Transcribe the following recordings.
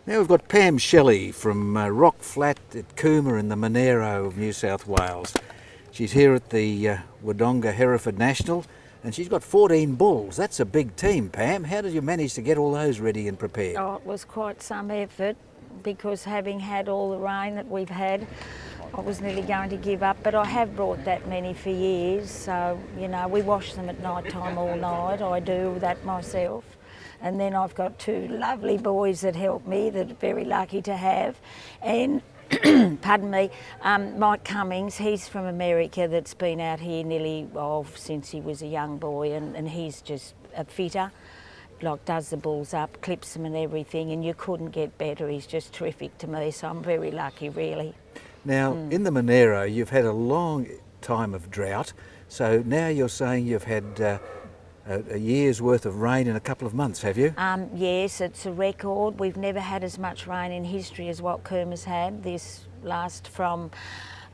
Now we've got Pam Shelley from Rock Flat at Cooma in the Monero of New South Wales. She's here at the Wodonga Hereford National and she's got 14 bulls. That's a big team, Pam. How did you manage to get all those ready and prepared? Oh, it was quite some effort because having had all the rain that we've had, I was nearly going to give up, but I have brought that many for years. So, you know, we wash them at night time all night. I do that myself. And then I've got two lovely boys that help me that are very lucky to have. And, pardon me, Mike Cummings, he's from America that's been out here nearly, since he was a young boy, and he's just a fitter. Like does the bulls up, clips them and everything, and you couldn't get better. He's just terrific to me, so I'm very lucky, really. Now, in the Monero, you've had a long time of drought, so now you're saying you've had a year's worth of rain in a couple of months, have you? Yes, it's a record. We've never had as much rain in history as what Cooma's had. This last from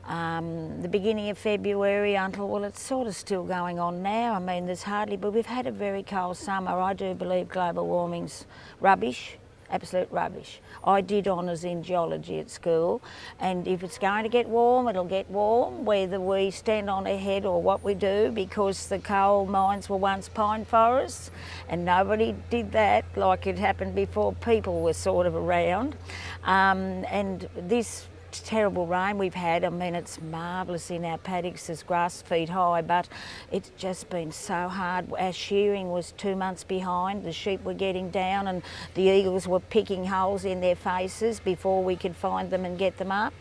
the beginning of February until, well, it's sort of still going on now. I mean, there's hardly, but we've had a very cold summer. I do believe global warming's rubbish. Absolute rubbish. I did honours in geology at school, and if it's going to get warm, it'll get warm, whether we stand on our head or what we do, because the coal mines were once pine forests, and nobody did that like it happened before people were sort of around. And this terrible rain we've had, I mean, it's marvellous in our paddocks, there's grass feet high, but it's just been so hard. Our shearing was 2 months behind, the sheep were getting down and the eagles were picking holes in their faces before we could find them and get them up.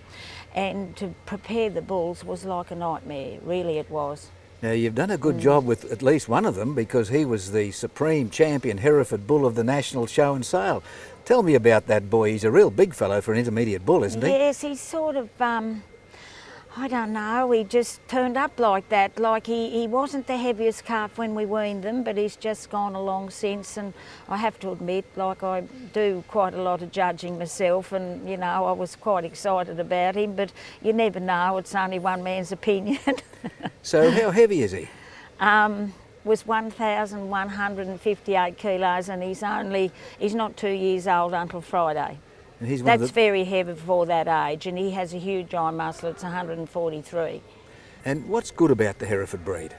And to prepare the bulls was like a nightmare, really it was. Now, you've done a good job with at least one of them, because he was the supreme champion Hereford bull of the National Show and Sale. Tell me about that boy. He's a real big fellow for an intermediate bull, isn't he? Yes, he's sort of, I don't know, he just turned up like that. Like he wasn't the heaviest calf when we weaned them, but he's just gone along since. And I have to admit, like, I do quite a lot of judging myself, and, you know, I was quite excited about him, but you never know, it's only one man's opinion. So how heavy is he? Was 1,158 kilos, and he's not 2 years old until Friday. And that's very heavy for that age, and he has a huge eye muscle. It's 143. And what's good about the Hereford breed?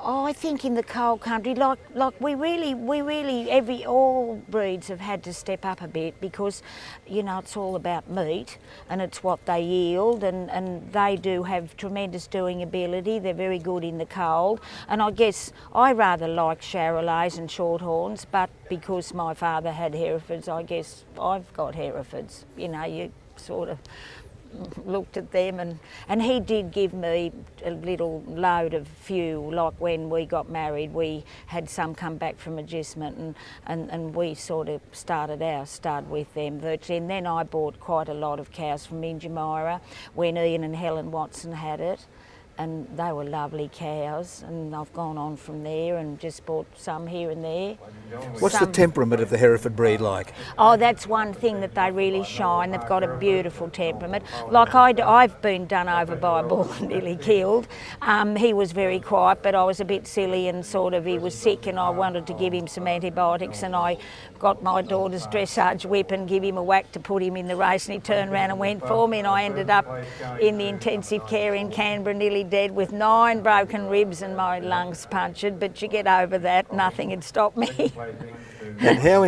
I think in the coal country, like we really, all breeds have had to step up a bit, because, you know, it's all about meat and it's what they yield, and they do have tremendous doing ability. They're very good in the cold, and I guess I rather like Charolais and Shorthorns, but because my father had Herefords, I guess I've got Herefords. You know, you sort of looked at them, and he did give me a little load of few. Like when we got married, we had some come back from adjustment, and we sort of started our stud with them virtually, and then I bought quite a lot of cows from Injamira when Ian and Helen Watson had it, and they were lovely cows, and I've gone on from there and just bought some here and there. What's the temperament of the Hereford breed like? Oh, that's one thing that they really shine. They've got a beautiful temperament. Like I've been done over by a bull and nearly killed. He was very quiet, but I was a bit silly, and sort of, he was sick and I wanted to give him some antibiotics, and I got my daughter's dressage whip and give him a whack to put him in the race, and he turned around and went for me, and I ended up in the intensive care in Canberra nearly dead with 9 broken ribs and my lungs punctured, but you get over that, nothing had stopped me. And how